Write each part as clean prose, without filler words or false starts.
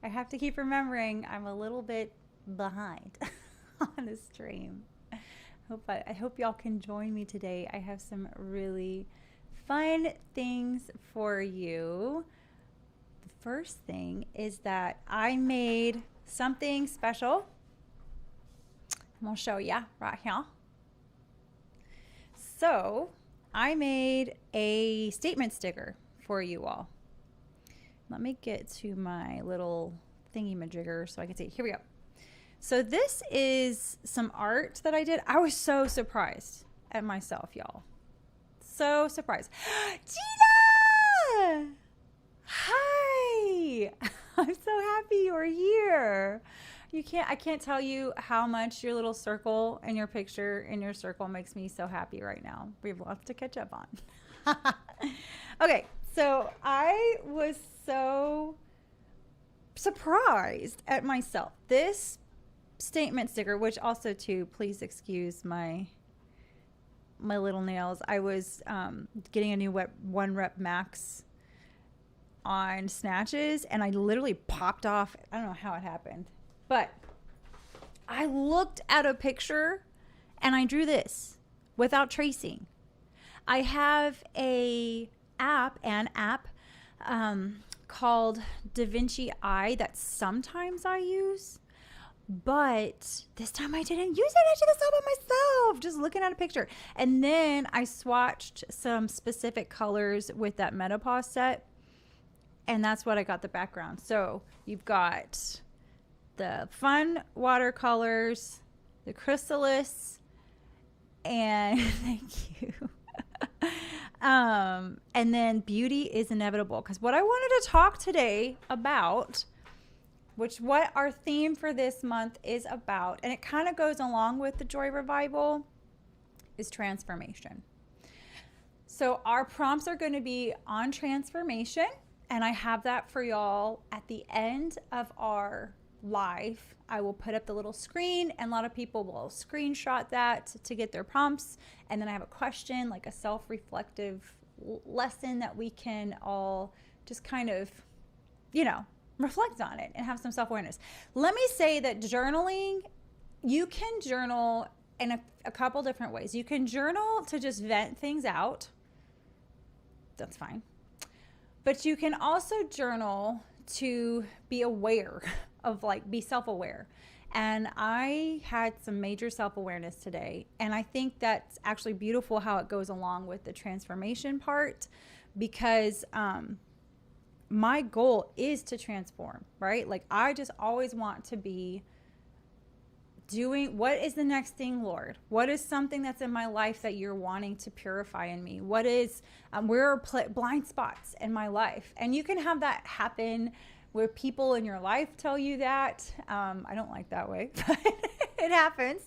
I have to keep remembering I'm a little bit behind on the stream. I hope y'all can join me today. I have some really fun things for you. The first thing is that I made something special. I'm gonna show ya right here. So I made a statement sticker for you all. Let me get to my little thingy-majigger so I can see. Here we go. So this is some art that I did. I was so surprised at myself, y'all. So surprised. Gina! Hi! I'm so happy you're here. I can't tell you how much your little circle and your picture in your circle makes me so happy right now. We have lots to catch up on. Okay, so I was so surprised at myself. This statement sticker, which also too, please excuse my little nails. I was getting a new one rep max on snatches, and I literally popped off. I don't know how it happened, but I looked at a picture and I drew this without tracing. I have an app called DaVinci Eye that sometimes I use, but this time I didn't use it. I did this all by myself, just looking at a picture. And then I swatched some specific colors with that menopause set, and that's what I got the background. So you've got the fun watercolors, the chrysalis, and thank you. And then beauty is inevitable. Because what I wanted to talk today about, what our theme for this month is about, and it kind of goes along with the Joy Revival, is transformation. So our prompts are going to be on transformation, and I have that for y'all at the end of our live. I will put up the little screen, and a lot of people will screenshot that to get their prompts. And then I have a question, like a self-reflective lesson that we can all just kind of, reflect on it and have some self-awareness. Let me say that journaling, you can journal in a couple different ways. You can journal to just vent things out. That's fine. But you can also journal to be aware of, be self-aware. And I had some major self-awareness today. And I think that's actually beautiful how it goes along with the transformation part, because my goal is to transform, right? I just always want to be doing, what is the next thing, Lord? What is something that's in my life that you're wanting to purify in me? What is, where are blind spots in my life? And you can have that happen where people in your life tell you that. I don't like that way, but it happens.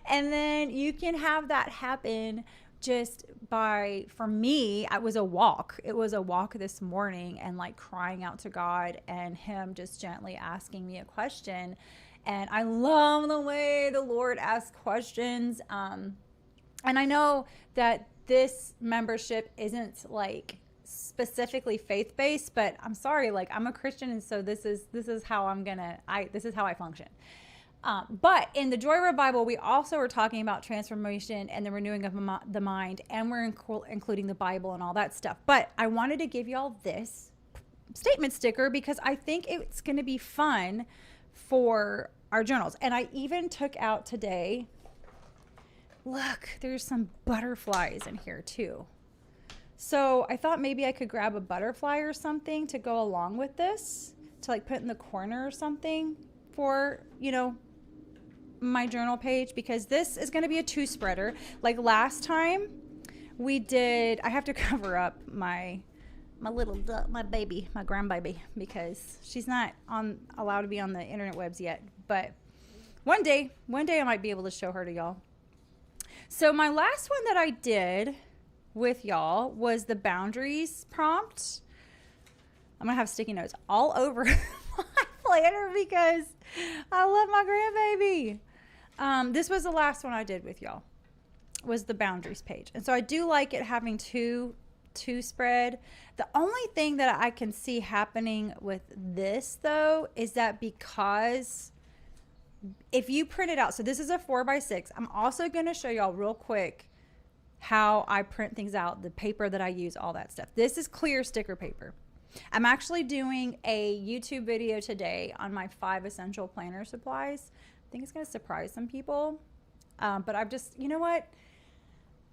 And then you can have that happen just by, for me, it was a walk. It was a walk this morning, and crying out to God and him just gently asking me a question. And I love the way the Lord asks questions. And I know that this membership isn't specifically faith-based, but I'm sorry, I'm a Christian, and so this is how this is how I function. But in the Joy Revival, we also are talking about transformation and the renewing of the mind, and we're including the Bible and all that stuff. But I wanted to give y'all this statement sticker because I think it's going to be fun for our journals. And I even took out today, look, there's some butterflies in here too. So I thought maybe I could grab a butterfly or something to go along with this, to put in the corner or something for, my journal page, because this is going to be a 2-spreader. Last time we did, I have to cover up my baby, my grandbaby, because she's not allowed to be on the internet webs yet. But one day I might be able to show her to y'all. So my last one that I did with y'all was the boundaries prompt. I'm gonna have sticky notes all over my planner because I love my grandbaby. This was the last one I did with y'all, was the boundaries page. And so I do like it having two 2 spread. The only thing that I can see happening with this though is that because if you print it out, so this is a 4x6. I'm also going to show y'all real quick how I print things out, the paper that I use, all that stuff. This is clear sticker paper. I'm actually doing a YouTube video today on my 5 essential planner supplies. I think it's going to surprise some people. But I've just, you know what?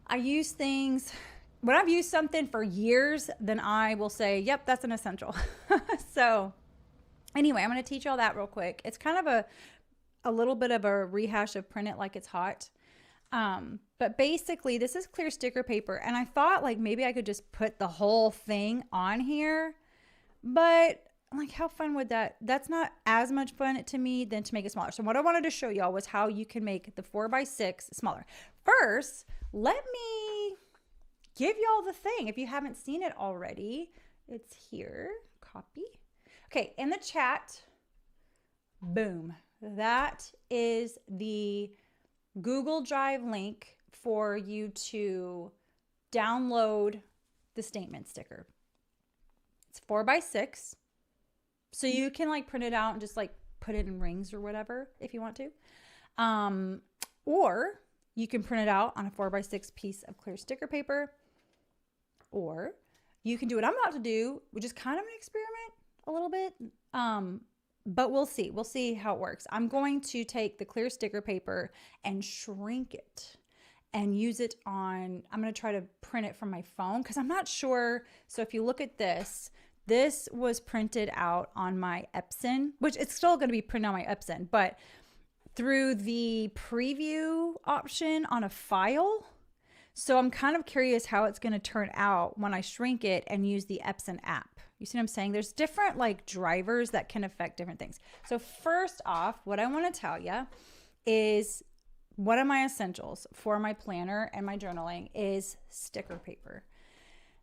I use things, when I've used something for years, then I will say, yep, that's an essential. So anyway, I'm going to teach y'all that real quick. It's kind of a little bit of a rehash of print it like it's hot. But basically this is clear sticker paper. And I thought like maybe I could just put the whole thing on here, but like how fun would that's not as much fun to me than to make it smaller. So what I wanted to show y'all was how you can make the 4x6 smaller. First, let me give y'all the thing. If you haven't seen it already, it's here, copy. Okay, in the chat, boom. That is the Google Drive link for you to download the statement sticker. It's 4x6. So you can like print it out and just like put it in rings or whatever if you want to. Or you can print it out on a 4x6 piece of clear sticker paper. Or you can do what I'm about to do, which is kind of an experiment a little bit. But we'll see. We'll see how it works. I'm going to take the clear sticker paper and shrink it and use it on, I'm going to try to print it from my phone because I'm not sure. So if you look at this, this was printed out on my Epson, which it's still going to be printed on my Epson, but through the preview option on a file. So I'm kind of curious how it's going to turn out when I shrink it and use the Epson app. You see what I'm saying? There's different like drivers that can affect different things. So first off, what I want to tell you is one of my essentials for my planner and my journaling is sticker paper.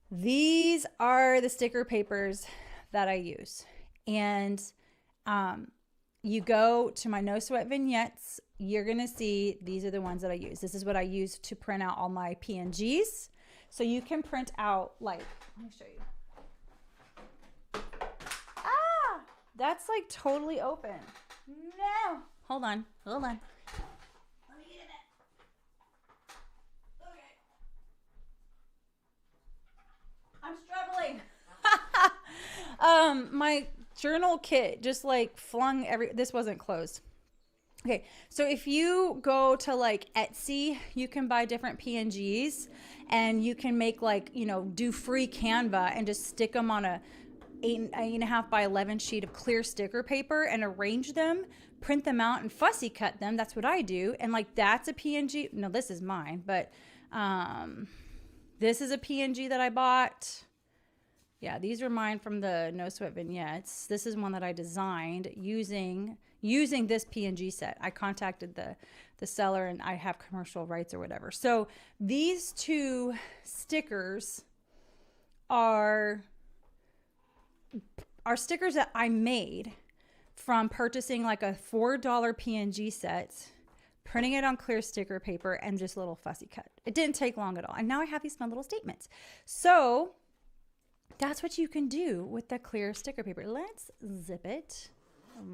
These are the sticker papers that I use. And you go to my No Sweat vignettes, you're going to see these are the ones that I use. This is what I use to print out all my PNGs. So you can print out like, let me show you. Ah, that's like totally open. No, hold on. Let me get in it. Okay. I'm struggling. My journal kit just like flung this wasn't closed. Okay, so if you go to like Etsy, you can buy different PNGs and you can make like, you know, do free Canva and just stick them on a 8.5 by 11 sheet of clear sticker paper and arrange them, print them out and fussy cut them. That's what I do. And like, that's a PNG. No, this is mine, but this is a PNG that I bought. Yeah, these are mine from the No Sweat vignettes. This is one that I designed using this PNG set. I contacted the seller and I have commercial rights or whatever. So these two stickers are stickers that I made from purchasing like a $4 PNG set, printing it on clear sticker paper and just a little fussy cut. It didn't take long at all. And now I have these fun little statements. So that's what you can do with the clear sticker paper. Let's zip it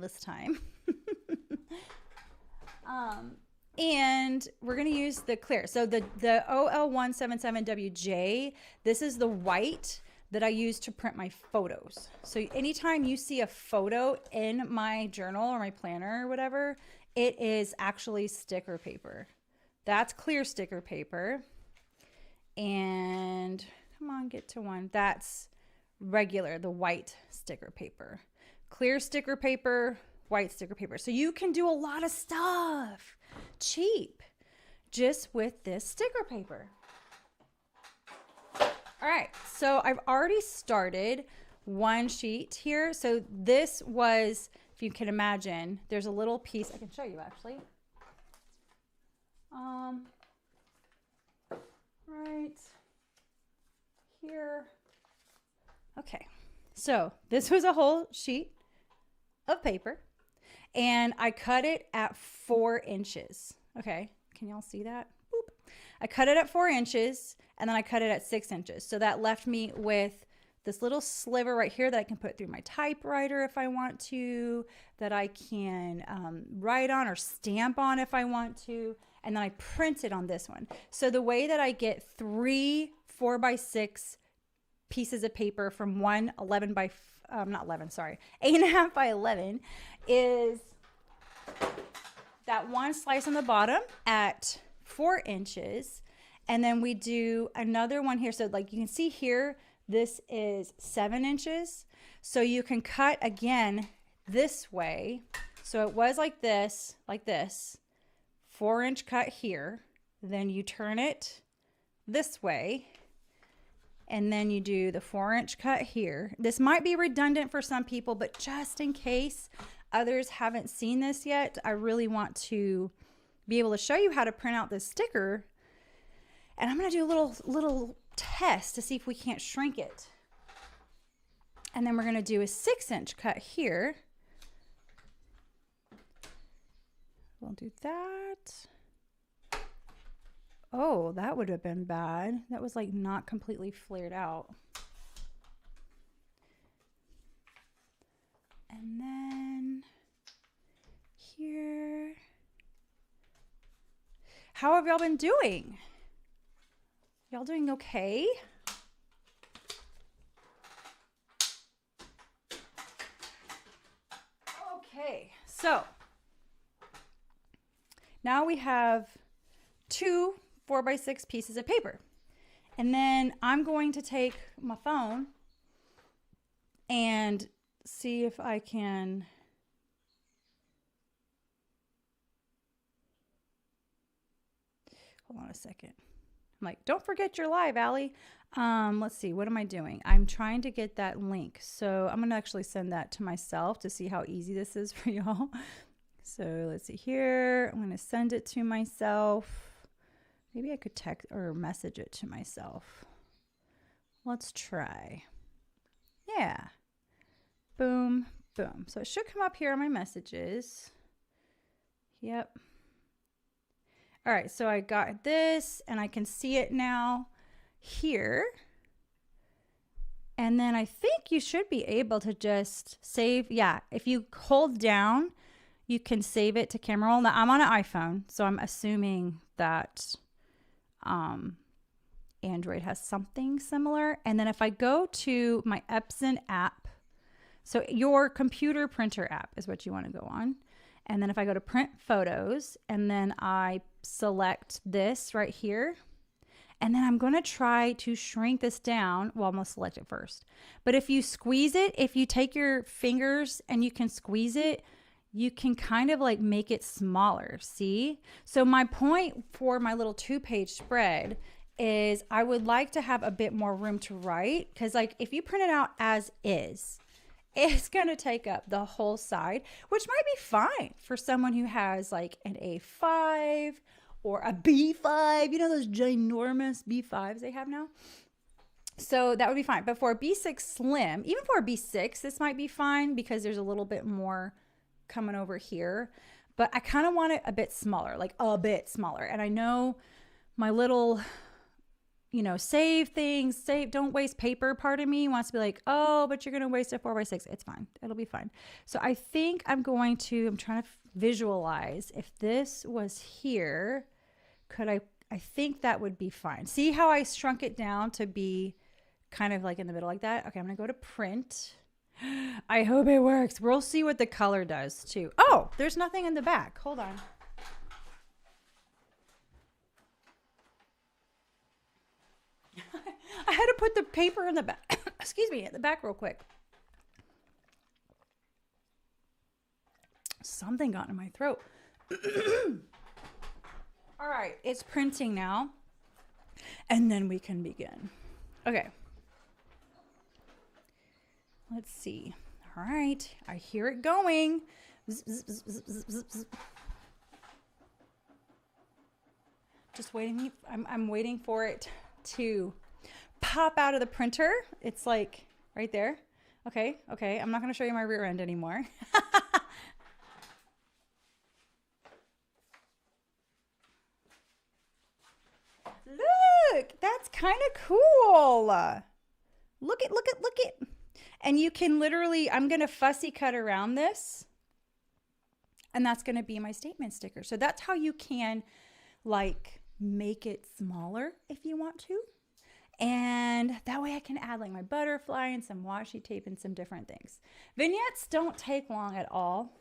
this time. And we're going to use the clear. So the OL177WJ, this is the white that I use to print my photos. So anytime you see a photo in my journal or my planner or whatever, it is actually sticker paper. That's clear sticker paper. And come on, get to one. That's regular, the white sticker paper. Clear sticker paper, white sticker paper. So you can do a lot of stuff cheap just with this sticker paper. All right, so I've already started one sheet here. So this was, if you can imagine, there's a little piece, I can show you actually. Right here. Okay, so this was a whole sheet of paper and I cut it at 4 inches. Okay, can y'all see that? Boop. I cut it at 4 inches and then I cut it at 6 inches. So that left me with this little sliver right here that I can put through my typewriter if I want to, that I can write on or stamp on if I want to. And then I print it on this one. So the way that I get 3 4x6 pieces of paper from one 11 by, not 11, sorry, 8.5 by 11 is that one slice on the bottom at 4 inches. And then we do another one here. So like you can see here, this is 7 inches. So you can cut again this way. So it was like this, 4-inch cut here. Then you turn it this way. And then you do the 4-inch cut here. This might be redundant for some people, but just in case others haven't seen this yet, I really want to be able to show you how to print out this sticker. And I'm going to do a little test to see if we can't shrink it. And then we're going to do a 6-inch cut here. We'll do that. Oh, that would have been bad. That was like not completely flared out. And then here. How have y'all been doing? Y'all doing okay? Okay, so now we have 2 4x6 pieces of paper. And then I'm going to take my phone and see if I can hold on a second. I'm like, don't forget you're live, Allie. Let's see, what am I doing? I'm trying to get that link. So I'm gonna actually send that to myself to see how easy this is for y'all. So let's see here. I'm gonna send it to myself. Maybe I could text or message it to myself. Let's try. Yeah. Boom, boom. So it should come up here on my messages. Yep. All right, so I got this and I can see it now here. And then I think you should be able to just save. Yeah, if you hold down, you can save it to camera roll. Now I'm on an iPhone, so I'm assuming that Android has something similar. And then if I go to my Epson app, so your computer printer app is what you want to go on. And then if I go to print photos and then I select this right here, and then I'm going to try to shrink this down. Well, I'm going to select it first. But if you squeeze it, if you take your fingers and you can squeeze it, you can kind of like make it smaller, see? So my point for my little 2-page spread is I would like to have a bit more room to write, because like if you print it out as is, it's going to take up the whole side, which might be fine for someone who has like an A5 or a B5, you know, those ginormous B5s they have now. So that would be fine. But for a B6 Slim, even for a B6, this might be fine because there's a little bit more coming over here. But I kind of want it a bit smaller, like a bit smaller. And I know my little, you know, save things, don't waste paper part of me wants to be like, oh, but you're going to waste a 4x6. It's fine. It'll be fine. So I think I'm trying to visualize if this was here, I think that would be fine. See how I shrunk it down to be kind of like in the middle like that? Okay, I'm going to go to print. I hope it works. We'll see what the color does too. Oh, there's nothing in the back. Hold on. I had to put the paper in the back. Excuse me, at the back real quick. Something got in my throat. All right, it's printing now. And then we can begin. Okay. Let's see. All right, I hear it going. Just waiting. I'm waiting for it to pop out of the printer. It's like right there. Okay. I'm not going to show you my rear end anymore. kind of cool. Look it. And you can literally, I'm going to fussy cut around this. And that's going to be my statement sticker. So that's how you can like make it smaller if you want to. And that way I can add like my butterfly and some washi tape and some different things. Vignettes don't take long at all.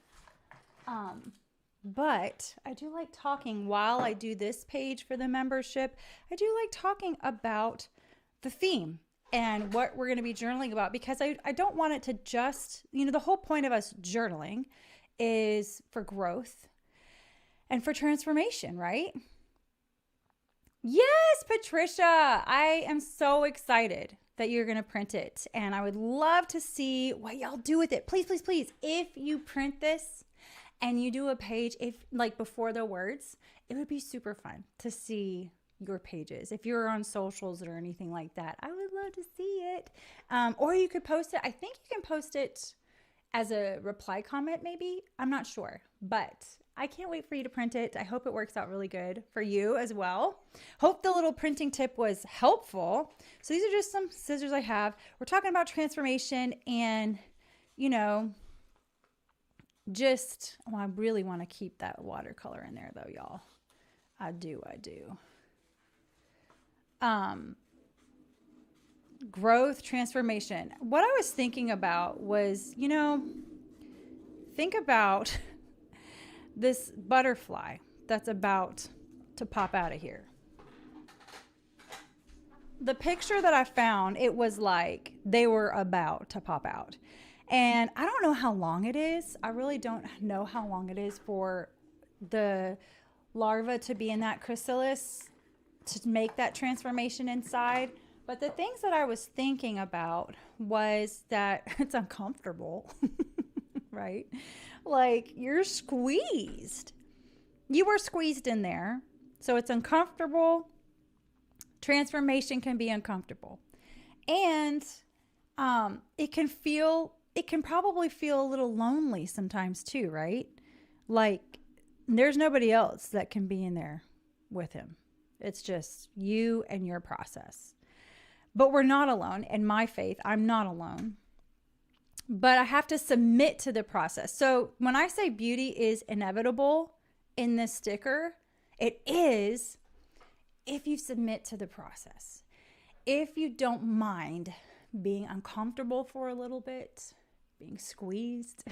But I do like talking while I do this page for the membership. I do like talking about the theme and what we're going to be journaling about, because I don't want it to just, the whole point of us journaling is for growth and for transformation, right? Yes, Patricia, I am so excited that you're going to print it. And I would love to see what y'all do with it. Please, please, please. If you print this and you do a page, if like before the words, it would be super fun to see your pages. If you're on socials or anything like that, I would love to see it. Or you could post it. I think you can post it as a reply comment, maybe. I'm not sure, but I can't wait for you to print it. I hope it works out really good for you as well. Hope the little printing tip was helpful. So these are just some scissors I have. We're talking about transformation and, I really want to keep that watercolor in there though, y'all. I do. Growth, transformation. What I was thinking about was, think about this butterfly that's about to pop out of here. The picture that I found, it was like they were about to pop out. And I don't know how long it is. I really don't know how long it is for the larva to be in that chrysalis to make that transformation inside. But the things that I was thinking about was that it's uncomfortable, right? Like you're squeezed. You were squeezed in there. So it's uncomfortable. Transformation can be uncomfortable. And it can probably feel a little lonely sometimes too, right? Like there's nobody else that can be in there with him. It's just you and your process. But we're not alone. In my faith, I'm not alone. But I have to submit to the process. So when I say beauty is inevitable in this sticker, it is if you submit to the process. If you don't mind being uncomfortable for a little bit, being squeezed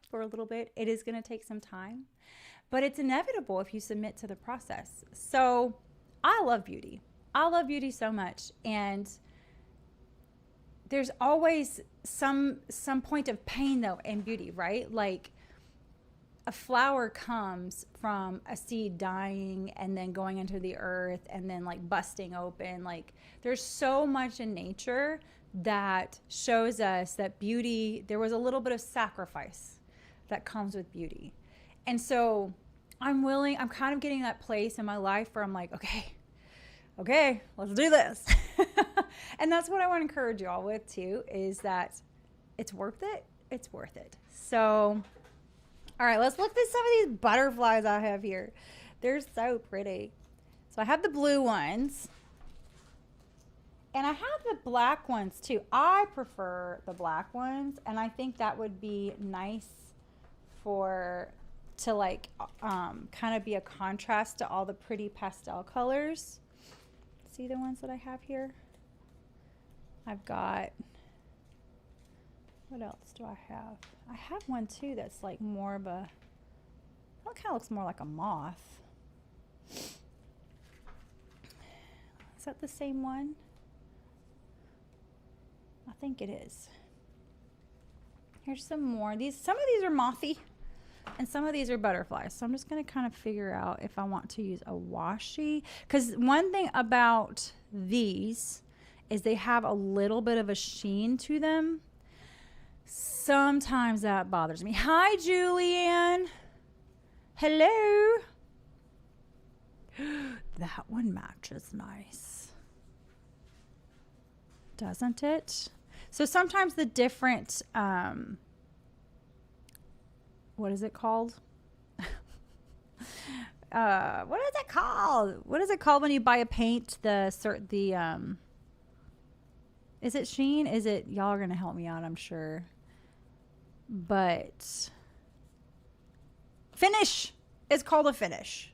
for a little bit, it is going to take some time. But it's inevitable if you submit to the process. So I love beauty. I love beauty so much. And there's always some point of pain though in beauty, right? Like a flower comes from a seed dying and then going into the earth and then like busting open. Like there's so much in nature that shows us that beauty, there was a little bit of sacrifice that comes with beauty. And so I'm kind of getting that place in my life where I'm like, okay, let's do this. And that's what I want to encourage you all with too, is that it's worth it. It's worth it. So, all right, let's look at some of these butterflies I have here. They're so pretty. So I have the blue ones and I have the black ones too. I prefer the black ones. And I think that would be nice to like, kind of be a contrast to all the pretty pastel colors. See the ones that I have here? I've got, what else do I have? I have one too that's like more of a, that kind of looks more like a moth. Is that the same one? I think it is. Here's some more. Some of these are mothy and some of these are butterflies. So I'm just going to kind of figure out if I want to use a washi. Because one thing about these is they have a little bit of a sheen to them. Sometimes that bothers me. Hi, Julianne. Hello. That one matches nice. Doesn't it? So sometimes the different, what is it called? what is it called? What is it called when you buy a paint? Is it sheen? Is it, y'all are gonna help me out, I'm sure. But finish. It's called a finish.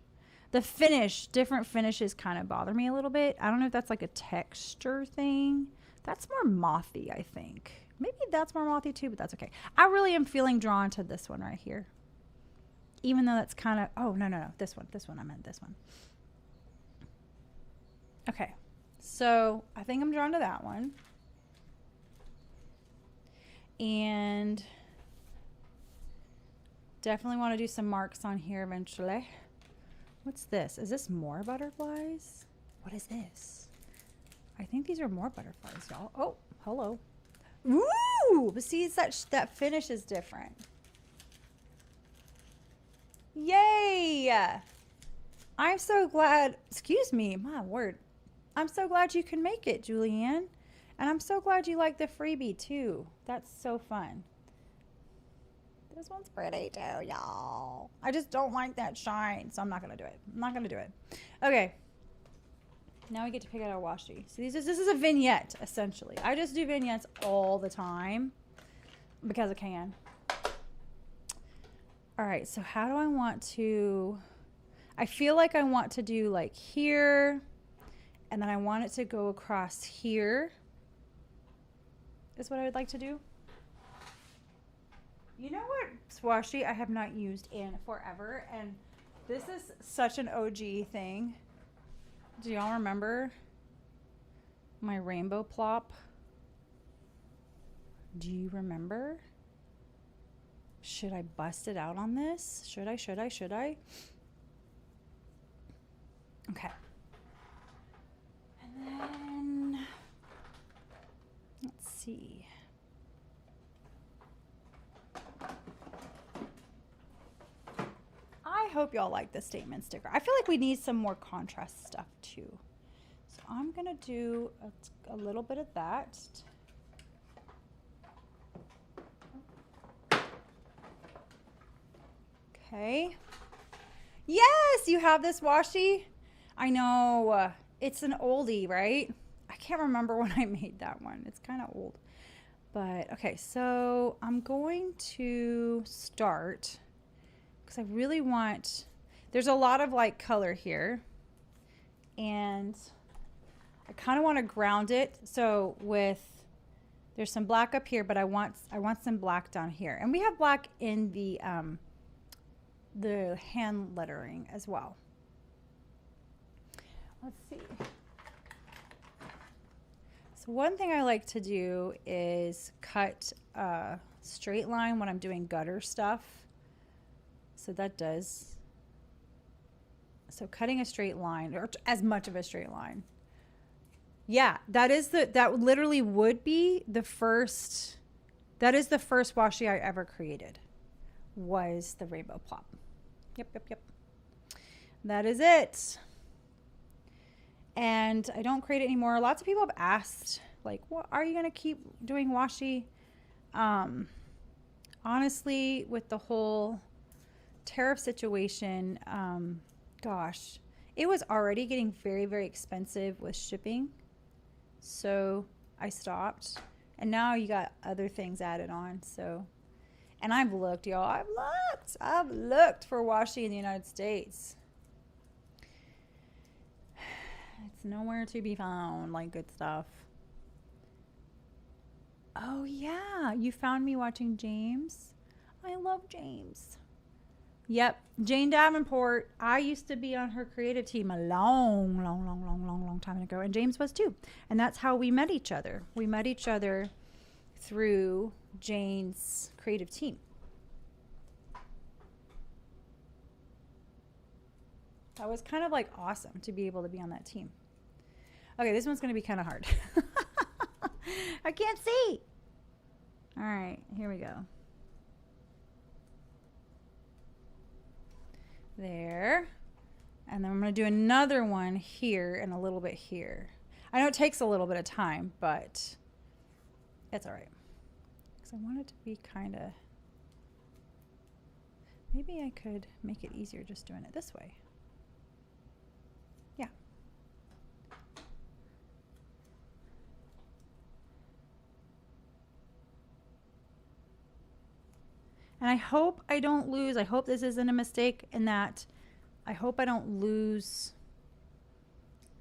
The finish, different finishes kind of bother me a little bit. I don't know if that's like a texture thing. That's more mothy, I think. Maybe that's more mothy too, but that's okay. I really am feeling drawn to this one right here. Even though that's kind of, oh, no. This one, I meant this one. Okay. So I think I'm drawn to that one. And definitely want to do some marks on here eventually. What's this? Is this more butterflies? What is this? I think these are more butterflies, y'all. Oh, hello. Ooh, but see, it's that finish is different. Yay! I'm so glad, excuse me, my word. I'm so glad you can make it, Julianne. And I'm so glad you like the freebie too. That's so fun. This one's pretty too, y'all. I just don't like that shine, so I'm not gonna do it. I'm not gonna do it. Okay. Now we get to pick out our washi. So this is a vignette, essentially. I just do vignettes all the time because I can. All right, so how do I want to, I feel like I want to do like here, and then I want it to go across here. Is what I would like to do. You know what washi I have not used in forever, and this is such an OG thing. Do y'all remember my rainbow plop? Do you remember? Should I bust it out on this? Should I? Okay. And then, let's see. I hope y'all like the statement sticker. I feel like we need some more contrast stuff too. So I'm gonna do a little bit of that. Okay. Yes, you have this washi. I know, it's an oldie, right? I can't remember when I made that one. It's kind of old. But okay, so I'm going to start because I really want, there's a lot of like color here, and I kind of want to ground it. So there's some black up here, but I want some black down here, and we have black in the hand lettering as well. Let's see. So one thing I like to do is cut a straight line when I'm doing gutter stuff. So that does. So cutting a straight line, or as much of a straight line. Yeah, that literally would be the first, that is the first washi I ever created, was the rainbow plop. Yep. That is it. And I don't create it anymore. Lots of people have asked, like, what are you going to keep doing washi? Honestly, with the whole tariff situation, gosh, it was already getting very, very expensive with shipping. So I stopped. And now you got other things added on. So, and I've looked, y'all. I've looked for washi in the United States. It's nowhere to be found, like good stuff. Oh yeah, you found me watching James. I love James. Yep, Jane Davenport. I used to be on her creative team a long time ago, and James was too. And that's how we met each other. We met each other through Jane's creative team. That was kind of like awesome to be able to be on that team. Okay, this one's going to be kind of hard. I can't see. All right, here we go. There. And then I'm going to do another one here and a little bit here. I know it takes a little bit of time, but it's all right. Because I want it to be kind of, maybe I could make it easier just doing it this way. And I hope I don't lose. I hope this isn't a mistake in that I hope I don't lose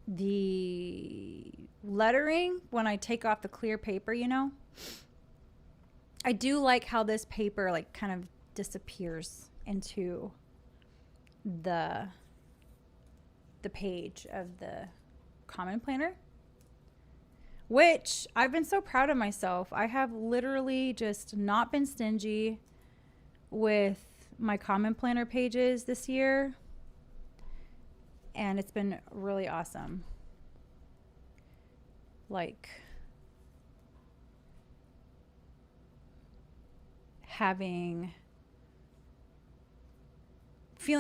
the lettering when I take off the clear paper, you know? I do like how this paper like kind of disappears into the page of the Common Planner, which I've been so proud of myself. I have literally just not been stingy with my Common Planner pages this year, and it's been really awesome. Like feeling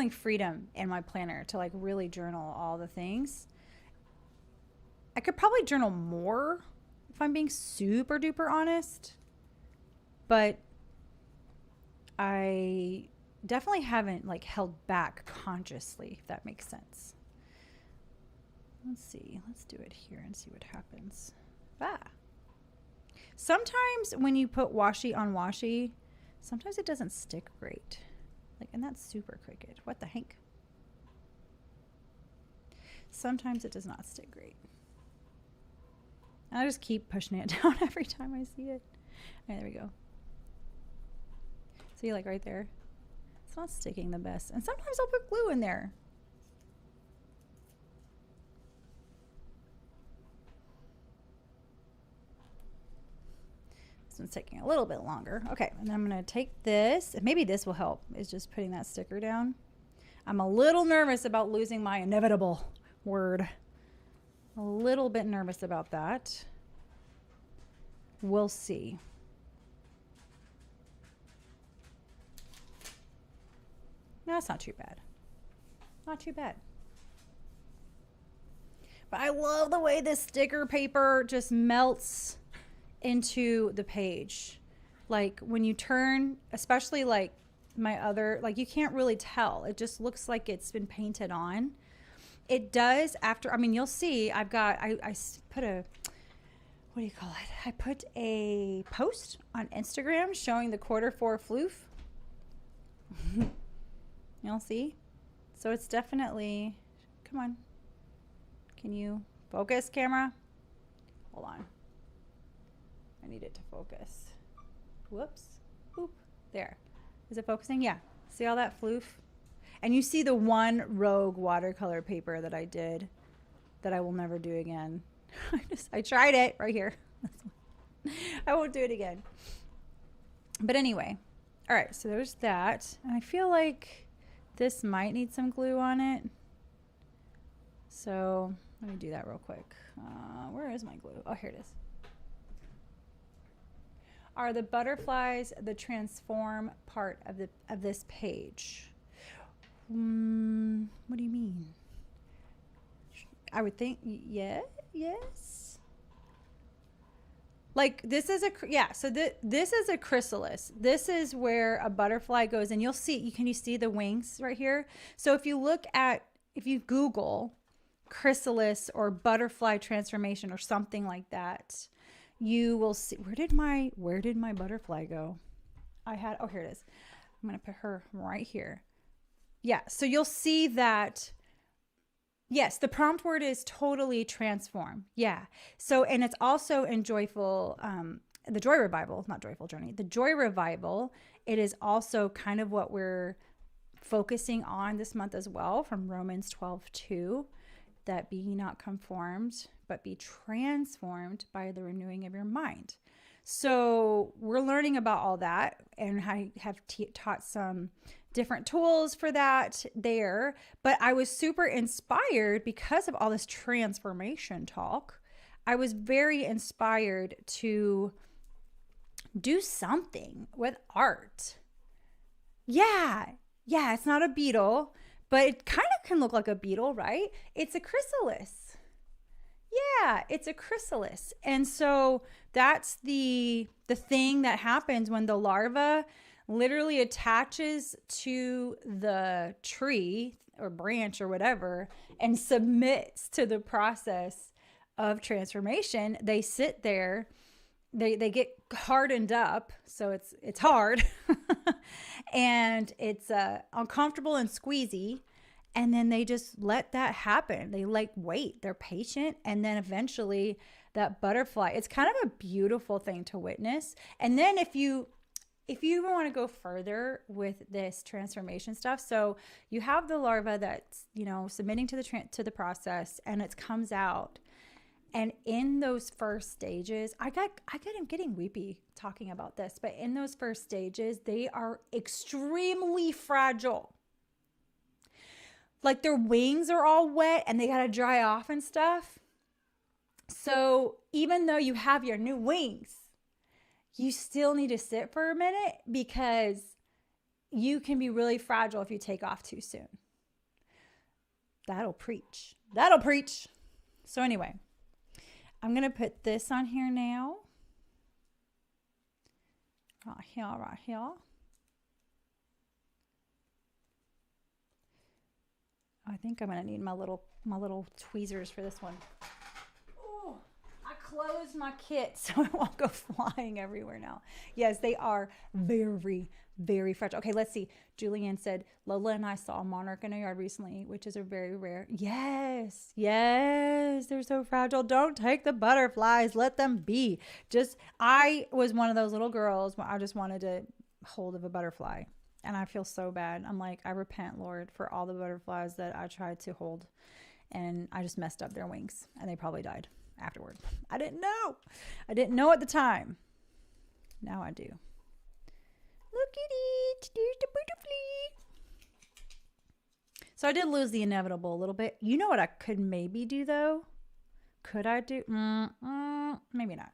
freedom in my planner to like really journal all the things. I could probably journal more if I'm being super duper honest, but I definitely haven't like held back consciously, if that makes sense. Let's see. Let's do it here and see what happens. Sometimes when you put washi on washi, sometimes it doesn't stick great. Like, and that's super crooked. What the heck? Sometimes it does not stick great. And I just keep pushing it down every time I see it. All right, there we go. See, like right there? It's not sticking the best. And sometimes I'll put glue in there. This one's taking a little bit longer. Okay, and then I'm going to take this. And maybe this will help, is just putting that sticker down. I'm a little nervous about losing my inevitable word. A little bit nervous about that. We'll see. No, it's not too bad. Not too bad. But I love the way this sticker paper just melts into the page. Like when you turn, especially like my other, like you can't really tell. It just looks like it's been painted on. It does after, I mean, you'll see I've got, I put a, what do you call it? I put a post on Instagram showing the Q4 floof. You'll see. So it's definitely, come on. Can you focus, camera? Hold on. I need it to focus. Whoops. Oop. There. Is it focusing? Yeah. See all that floof? And you see the one rogue watercolor paper that I did that I will never do again. I tried it right here. I won't do it again. But anyway. All right. So there's that. And I feel like this might need some glue on it. So let me do that real quick. Where is my glue? Oh, here it is. Are the butterflies the transform part of this page? What do you mean? I would think, yeah, yes. Like this is so this is a chrysalis. This is where a butterfly goes, and you'll see, can you see the wings right here? So if you Google chrysalis or butterfly transformation or something like that, you will see, where did my butterfly go? Oh, here it is. I'm going to put her right here. Yeah. So you'll see that, yes, the prompt word is totally transform. Yeah. So, and it's also in Joyful, the Joy Revival, not Joyful Journey, the Joy Revival. It is also kind of what we're focusing on this month as well, from Romans 12:2, that be ye not conformed, but be transformed by the renewing of your mind. So we're learning about all that, and I have taught some different tools for that there. But I was super inspired because of all this transformation talk. I was very inspired to do something with art. Yeah, it's not a beetle, but it kind of can look like a beetle, right? It's a chrysalis. Yeah, it's a chrysalis. And so that's the thing that happens when the larva literally attaches to the tree or branch or whatever and submits to the process of transformation. They sit there, they get hardened up, so it's hard and it's uncomfortable and squeezy, and then they just let that happen. They like wait, they're patient, and then eventually that butterfly, it's kind of a beautiful thing to witness. And then if you want to go further with this transformation stuff, so you have the larva that's, submitting to the process, and it comes out. And in those first stages, I'm getting weepy talking about this, but in those first stages, they are extremely fragile. Like their wings are all wet and they got to dry off and stuff. So even though you have your new wings, you still need to sit for a minute, because you can be really fragile if you take off too soon. That'll preach. So anyway, I'm going to put this on here now. Right here. I think I'm going to need my little tweezers for this one. Oh, I closed my kit so it won't go flying everywhere now. Yes, they are very, very fragile. Okay, let's see. Julianne said, Lola and I saw a monarch in our yard recently, which is a very rare. Yes, they're so fragile. Don't take the butterflies. Let them be. I was one of those little girls when I just wanted to hold of a butterfly. And I feel so bad. I'm like, I repent, Lord, for all the butterflies that I tried to hold. And I just messed up their wings. And they probably died afterward. I didn't know. At the time. Now I do. Look at it. There's the butterfly. So I did lose the inevitable a little bit. You know what I could maybe do, though? Could I do? Maybe not.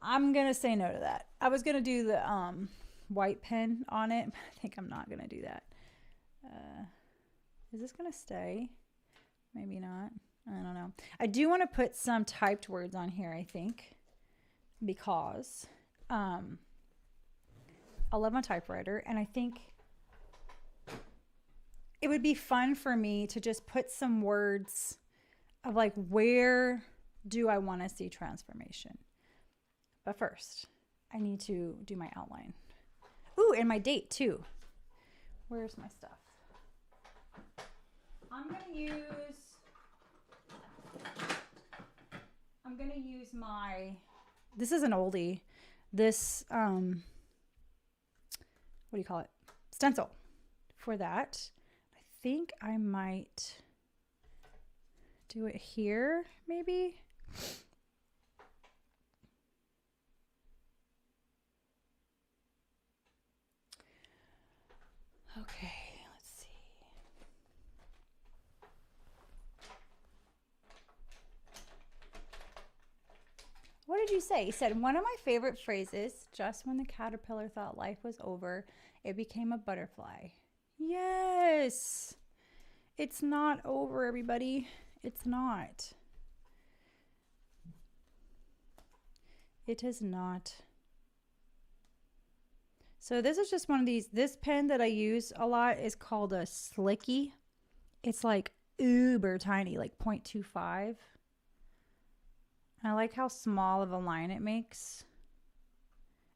I'm going to say no to that. I was going to do the white pen on it. I think I'm not going to do that. Is this going to stay? Maybe not. I don't know. I do want to put some typed words on here, I think, because I love my typewriter, and I think it would be fun for me to just put some words of like, where do I want to see transformation? But first, I need to do my outline. Ooh, and my date too. Where's my stuff? I'm gonna use my, this is an oldie. This, what do you call it? Stencil for that. I think I might do it here, maybe. Okay, let's see. What did you say? He said, one of my favorite phrases, just when the caterpillar thought life was over, it became a butterfly. Yes. It's not over, everybody. It's not. It is not. So this is just one of these. This pen that I use a lot is called a Slicky. It's like uber tiny, like 0.25. I like how small of a line it makes.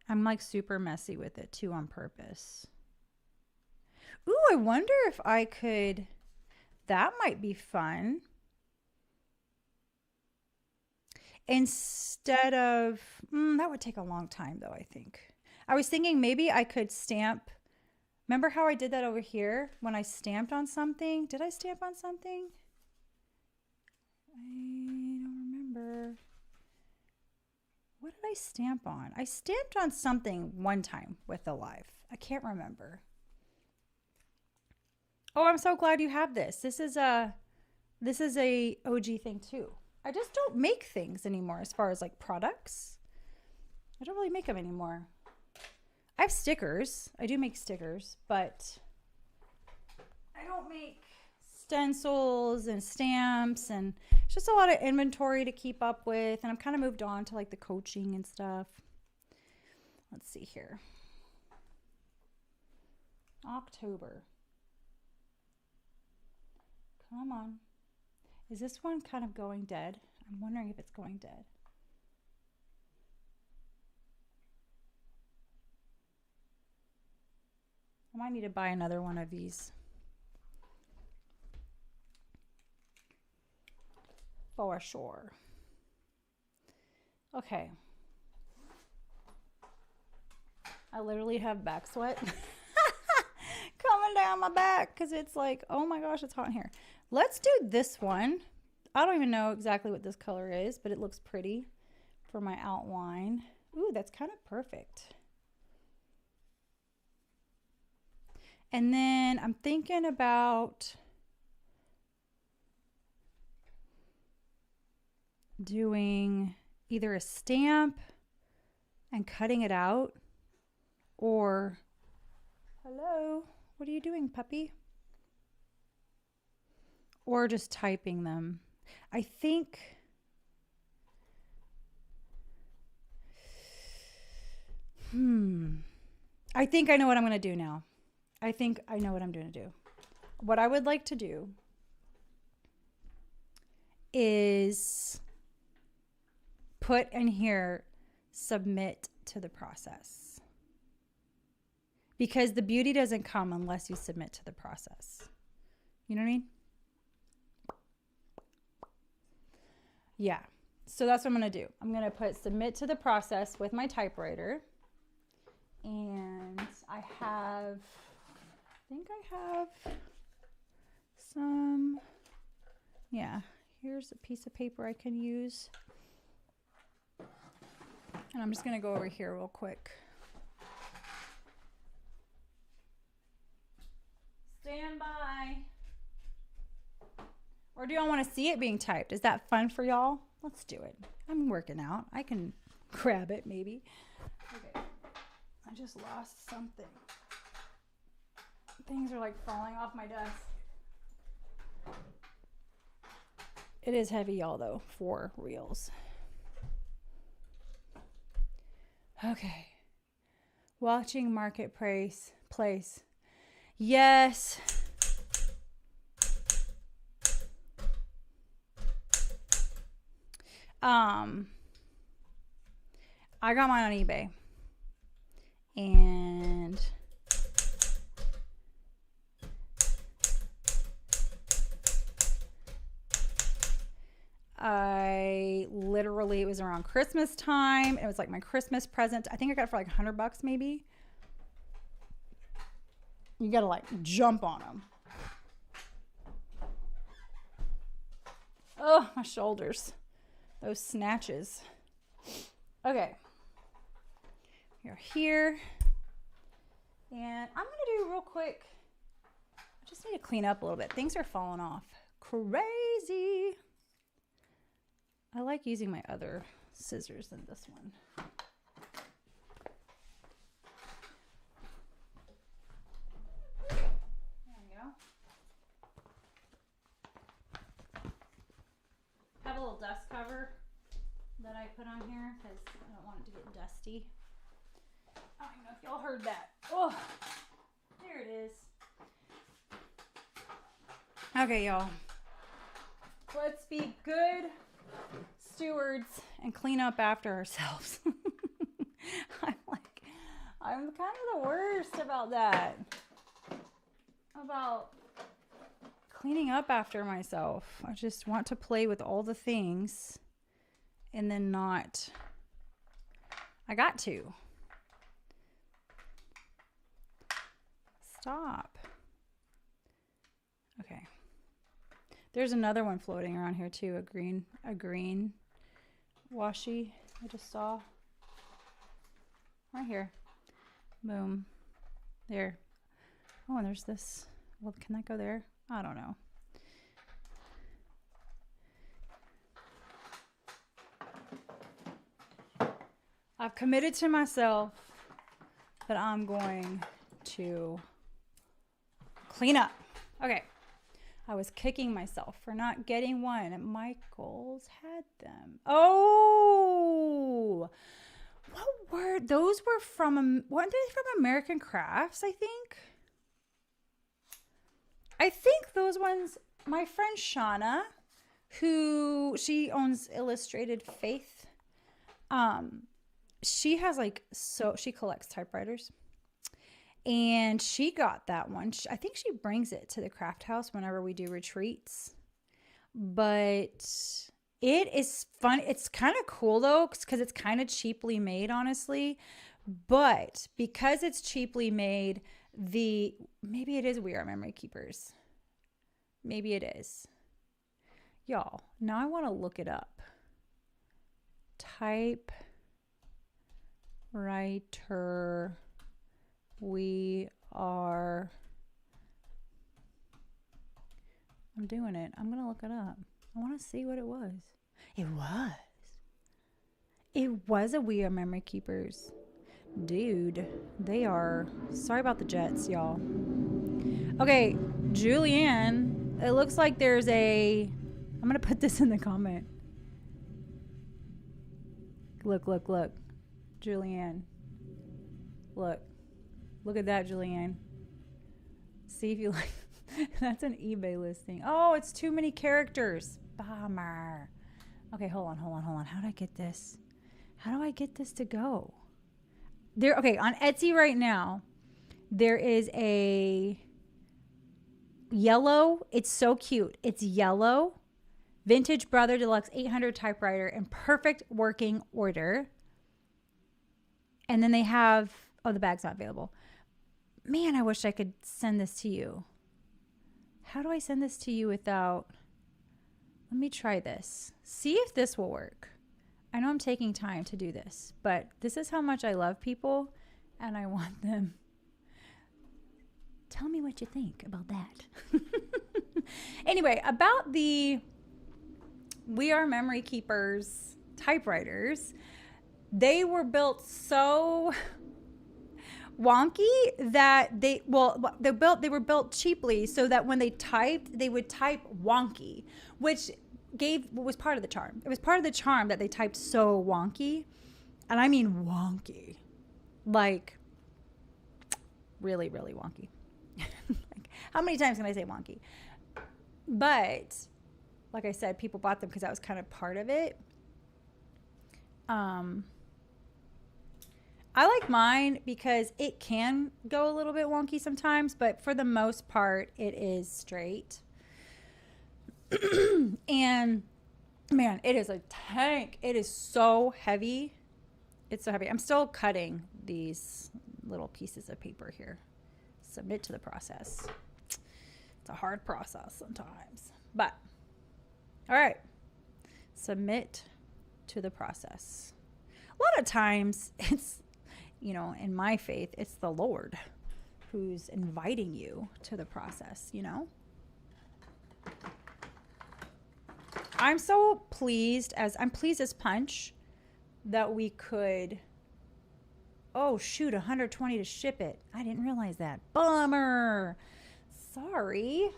I'm like super messy with it too on purpose. Ooh, I wonder if I could, that might be fun. Instead of, that would take a long time though, I think. I was thinking maybe I could stamp. Remember how I did that over here when I stamped on something? Did I stamp on something? I don't remember. What did I stamp on? I stamped on something one time with the live. I can't remember. Oh, I'm so glad you have this. This is a OG thing too. I just don't make things anymore as far as like products. I don't really make them anymore. I have stickers. I do make stickers, but I don't make stencils and stamps, and it's just a lot of inventory to keep up with. And I'm kind of moved on to like the coaching and stuff. Let's see here. October. Come on. Is this one kind of going dead? I'm wondering if it's going dead. might need to buy another one of these. For sure. Okay. I literally have back sweat coming down my back because it's like, oh my gosh, it's hot in here. Let's do this one. I don't even know exactly what this color is, but it looks pretty for my outline. Ooh, that's kind of perfect. And then I'm thinking about doing either a stamp and cutting it out, or, hello, what are you doing, puppy? Or just typing them. I think I think I know what I'm going to do now. I think I know what I'm going to do. What I would like to do is put in here, submit to the process. Because the beauty doesn't come unless you submit to the process. You know what I mean? Yeah. So that's what I'm going to do. I'm going to put submit to the process with my typewriter. And I think I have some, yeah, here's a piece of paper I can use. And I'm just going to go over here real quick. Stand by. Or do y'all want to see it being typed? Is that fun for y'all? Let's do it. I'm working out. I can grab it maybe. Okay. I just lost something. Things are like falling off my desk. It is heavy, y'all, though, for reals. Okay. Watching Marketplace. Yes. I got mine on eBay. And I literally, it was around Christmas time. It was like my Christmas present. I think I got it for like $100 maybe. You gotta like jump on them. Oh, my shoulders. Those snatches. Okay. You're here. And I'm going to do real quick. I just need to clean up a little bit. Things are falling off. Crazy. I like using my other scissors than this one. There we go. I have a little dust cover that I put on here because I don't want it to get dusty. I don't even know if y'all heard that. Oh, there it is. Okay, y'all. Let's be good stewards and clean up after ourselves. I'm kind of the worst about that. About cleaning up after myself. I just want to play with all the things and then not. I got to. Stop. Okay. There's another one floating around here too, a green washi I just saw. Right here. Boom. There. Oh, and there's this. Well, can that go there? I don't know. I've committed to myself that I'm going to clean up. Okay. I was kicking myself for not getting one. Michael's had them. Oh, what were those? Were from, weren't they from American Crafts? I think those ones. My friend Shauna, who she owns Illustrated Faith. She has she collects typewriters. And she got that one. I think she brings it to the craft house whenever we do retreats. But it is fun. It's kind of cool though, because it's kind of cheaply made, honestly. But because it's cheaply made, maybe it is We Are Memory Keepers. Maybe it is. Y'all, now I want to look it up. Typewriter We Are. I'm doing it. I'm going to look it up. I want to see what it was. It was a We Are Memory Keepers. Dude, they are. Sorry about the Jets, y'all. Okay, Julianne, it looks like there's I'm going to put this in the comment. Look. Julianne. Look at that, Julianne. See if you like. That's an eBay listing. Oh, it's too many characters. Bummer. Okay, hold on. How do I get this? How do I get this to go? Okay, on Etsy right now, there is a yellow. It's so cute. It's yellow. Vintage Brother Deluxe 800 typewriter in perfect working order. And then they have, the bag's not available. Man, I wish I could send this to you. How do I send this to you without, let me try this. See if this will work. I know I'm taking time to do this, but this is how much I love people and I want them. Tell me what you think about that. Anyway, about the We Are Memory Keepers typewriters, they were built so wonky that they were built cheaply so that when they typed, they would type wonky, which was part of the charm. It was part of the charm that they typed so wonky, and I mean wonky, like really, really wonky. Like, how many times can I say wonky? But like I said, people bought them because that was kind of part of it. I like mine because it can go a little bit wonky sometimes, but for the most part, it is straight. And man, it is a tank. It is so heavy. It's so heavy. I'm still cutting these little pieces of paper here. Submit to the process. It's a hard process sometimes, but all right. Submit to the process. A lot of times it's, in my faith, it's the Lord who's inviting you to the process, I'm pleased as punch that we could, oh shoot, 120 to ship it. I didn't realize that. Bummer. Sorry.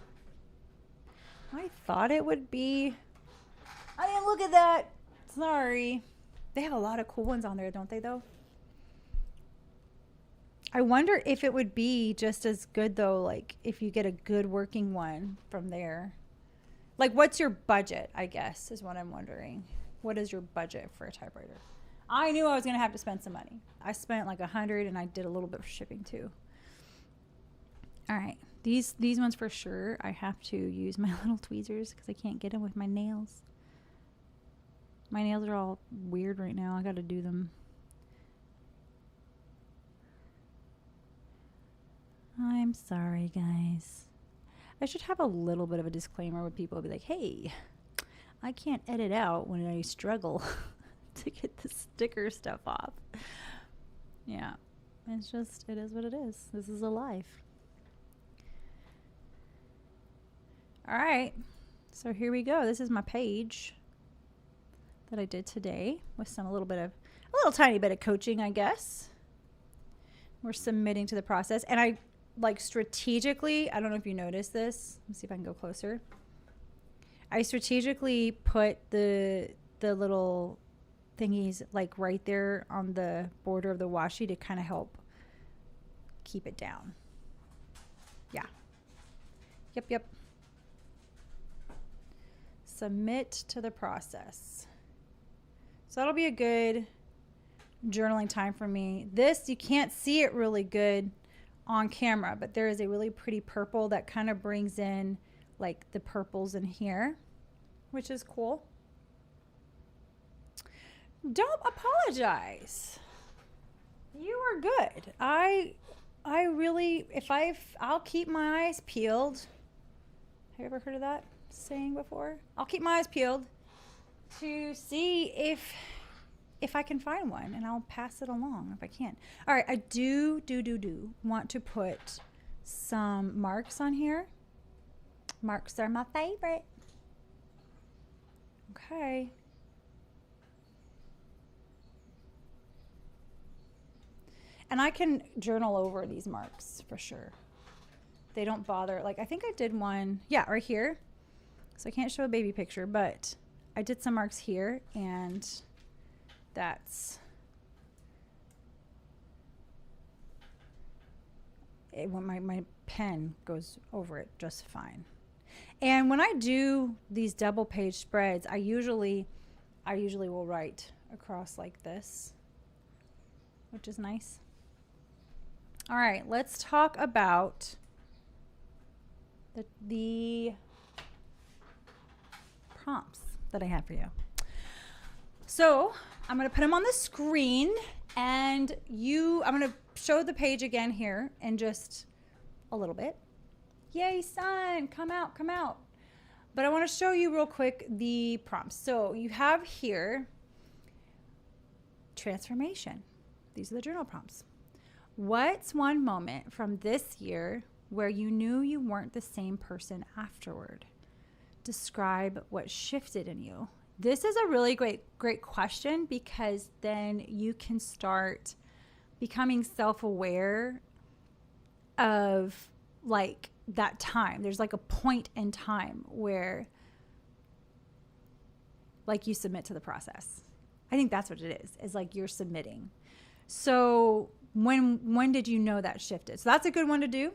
I thought it would be, I didn't look at that. Sorry. They have a lot of cool ones on there, don't they, though? I wonder if it would be just as good, though, like if you get a good working one from there. Like, what's your budget, I guess, is what I'm wondering. What is your budget for a typewriter? I knew I was going to have to spend some money. I spent like $100 and I did a little bit of shipping too. All right. These ones for sure, I have to use my little tweezers because I can't get them with my nails. My nails are all weird right now. I got to do them. I'm sorry, guys. I should have a little bit of a disclaimer where people will be like, hey, I can't edit out when I struggle to get the sticker stuff off. Yeah, it is what it is. This is a life. All right, so here we go. This is my page that I did today with a little tiny bit of coaching, I guess. We're submitting to the process, and I strategically, I don't know if you noticed this. Let's see if I can go closer. I strategically put the little thingies right there on the border of the washi to kind of help keep it down. Yeah. Yep. Submit to the process. So that'll be a good journaling time for me. This, you can't see it really good on camera, but there is a really pretty purple that kind of brings in like the purples in here, which is cool. Don't apologize. You are good. I really, I'll keep my eyes peeled. Have you ever heard of that saying before? I'll keep my eyes peeled to see if I can find one, and I'll pass it along if I can. All right, I do want to put some marks on here. Marks are my favorite. Okay. And I can journal over these marks for sure. They don't bother. Like, I think I did one, yeah, right here. So I can't show a baby picture, but I did some marks here, and that's it. When my pen goes over it just fine. And when I do these double page spreads, I usually will write across like this, which is nice. All right, let's talk about the prompts that I have for you. So I'm going to put them on the screen, and I'm going to show the page again here in just a little bit. Yay, sun, come out, come out. But I want to show you real quick the prompts. So you have here transformation. These are the journal prompts. What's one moment from this year where you knew you weren't the same person afterward? Describe what shifted in you. This is a really great question, because then you can start becoming self-aware of like that time. There's like a point in time where like you submit to the process. I think that's what it is like you're submitting. So when did you know that shifted? So that's a good one to do.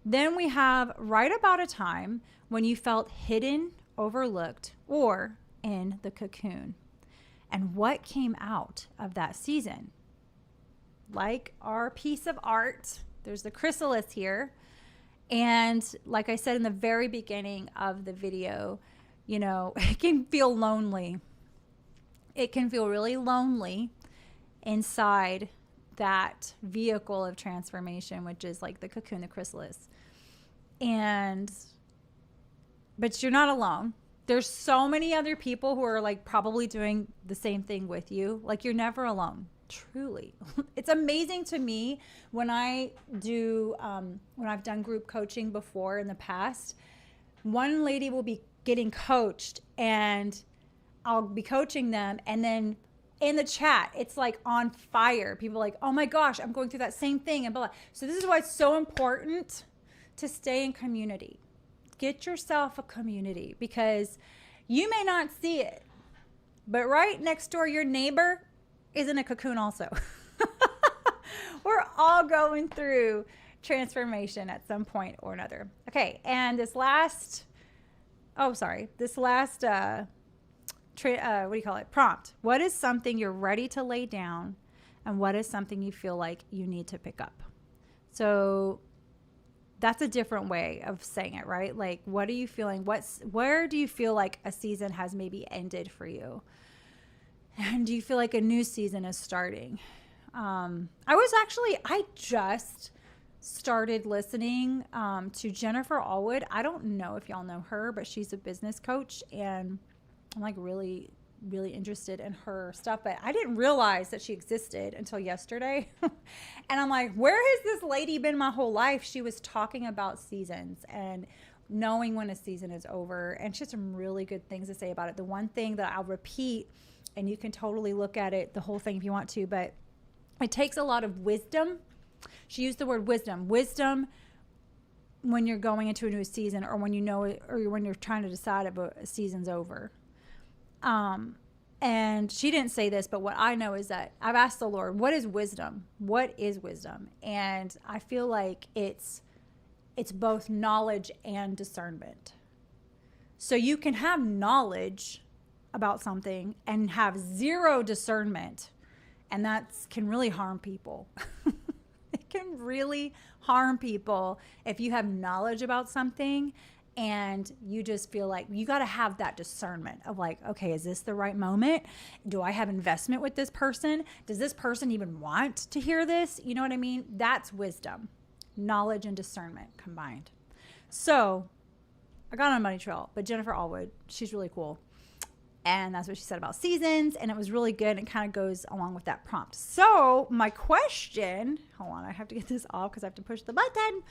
Then we have write about a time when you felt hidden, overlooked, or in the cocoon, and what came out of that season. Like our piece of art, there's the chrysalis here. And like I said in the very beginning of the video, you know, it can feel lonely. It can feel really lonely inside that vehicle of transformation, which is like the cocoon, the chrysalis. But you're not alone. There's so many other people who are like probably doing the same thing with you. Like, you're never alone, truly. It's amazing to me when I do, when I've done group coaching before in the past, one lady will be getting coached and I'll be coaching them, and then in the chat, it's like on fire. People are like, oh my gosh, I'm going through that same thing, and blah, blah. So this is why it's so important to stay in community. Get yourself a community, because you may not see it, but right next door, your neighbor is in a cocoon also. We're all going through transformation at some point or another. Okay, and this last prompt. What is something you're ready to lay down, and what is something you feel like you need to pick up? So that's a different way of saying it, right? Like, what are you feeling? Where do you feel like a season has maybe ended for you? And do you feel like a new season is starting? I just started listening to Jennifer Allwood. I don't know if y'all know her, but she's a business coach, and I'm like really, really interested in her stuff, but I didn't realize that she existed until yesterday. And I'm like, where has this lady been my whole life? She was talking about seasons and knowing when a season is over, and she has some really good things to say about it. The one thing that I'll repeat, and you can totally look at it, the whole thing if you want to, but it takes a lot of wisdom. She used the word wisdom. Wisdom when you're going into a new season, or when you know it, or when you're trying to decide if a season's over. And she didn't say this, but what I know is that I've asked the Lord, what is wisdom? What is wisdom? And I feel like it's both knowledge and discernment. So you can have knowledge about something and have zero discernment, and that can really harm people. It can really harm people if you have knowledge about something and you just feel like you got to have that discernment of like, okay, is this the right moment? Do I have investment with this person? Does this person even want to hear this? You know what I mean? That's wisdom, knowledge and discernment combined. So I got on a money trail, but Jennifer Allwood, she's really cool. And that's what she said about seasons. And it was really good. It kind of goes along with that prompt. So my question, hold on, I have to get this off because I have to push the button.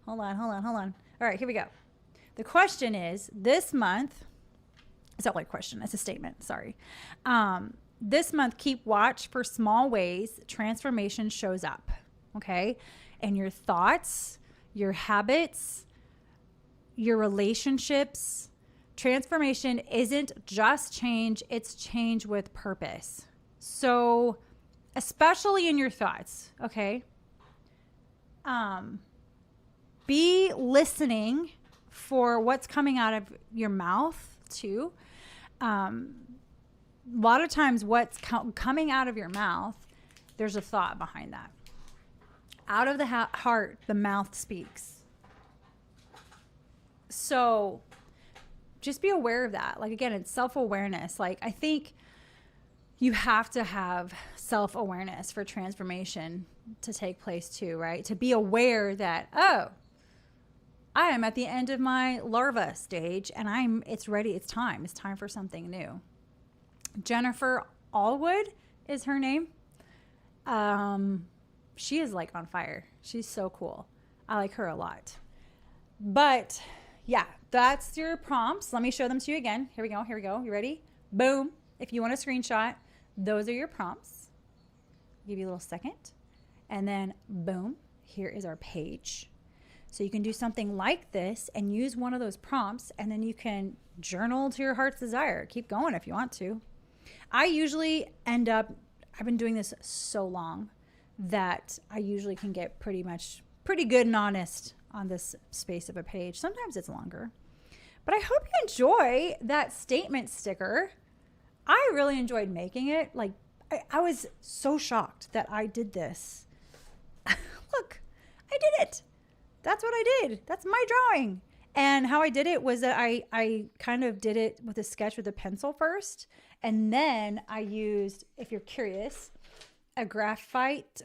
Hold on. All right, here we go. The question is, this month, it's not like a question, it's a statement, sorry. This month, keep watch for small ways transformation shows up, okay? And your thoughts, your habits, your relationships. Transformation isn't just change, it's change with purpose. So, especially in your thoughts, okay? Be listening for what's coming out of your mouth too. A lot of times what's coming out of your mouth, there's a thought behind that. Out of the heart, the mouth speaks. So just be aware of that. Like, again, it's self-awareness. Like, I think you have to have self-awareness for transformation to take place too, right? To be aware that, oh, I am at the end of my larva stage and it's ready. It's time for something new. Jennifer Allwood is her name. She is like on fire. She's so cool. I like her a lot. But yeah, that's your prompts. Let me show them to you again. Here we go. You ready? Boom. If you want a screenshot, those are your prompts. Give you a little second. And then boom, here is our page. So you can do something like this and use one of those prompts, and then you can journal to your heart's desire. Keep going if you want to. I usually end up, I've been doing this so long that I usually can get pretty good and honest on this space of a page. Sometimes it's longer. But I hope you enjoy that statement sticker. I really enjoyed making it. Like, I was so shocked that I did this. Look, I did it. That's what I did. That's my drawing. And how I did it was that I kind of did it with a sketch with a pencil first. And then I used, if you're curious, a graphic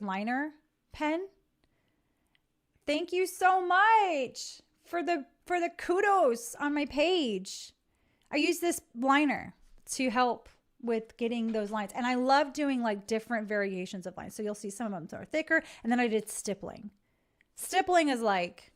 liner pen. Thank you so much for the kudos on my page. I use this liner to help with getting those lines. And I love doing like different variations of lines. So you'll see some of them are thicker. And then I did stippling. Stippling is like,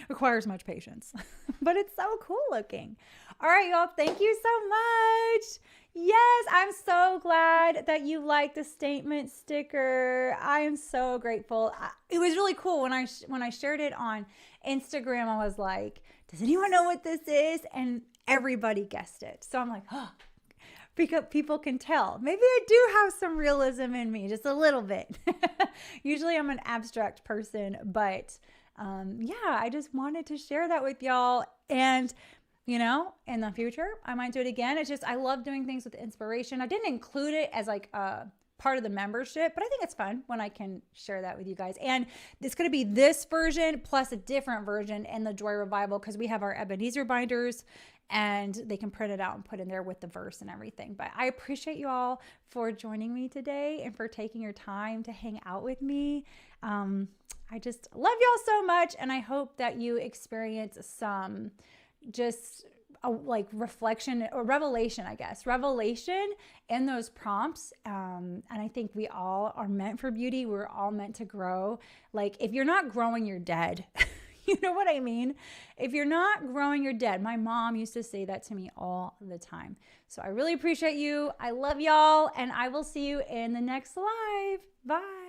requires much patience, but it's so cool looking. All right, y'all. Thank you so much. Yes, I'm so glad that you liked the statement sticker. I am so grateful. It was really cool when I shared it on Instagram. I was like, does anyone know what this is? And everybody guessed it. So I'm like, oh, because people can tell. Maybe I do have some realism in me, just a little bit. Usually I'm an abstract person, but yeah, I just wanted to share that with y'all. And you know, in the future, I might do it again. It's just, I love doing things with inspiration. I didn't include it as like a part of the membership, but I think it's fun when I can share that with you guys. And it's going to be this version plus a different version in the Joy Revival, because we have our Ebenezer binders and they can print it out and put in there with the verse and everything. But I appreciate you all for joining me today and for taking your time to hang out with me. I just love y'all so much. And I hope that you experience some just like reflection or revelation, I guess, revelation in those prompts. And I think we all are meant for beauty. We're all meant to grow. Like, if you're not growing, you're dead. You know what I mean? If you're not growing, you're dead. My mom used to say that to me all the time. So I really appreciate you. I love y'all, and I will see you in the next live. Bye.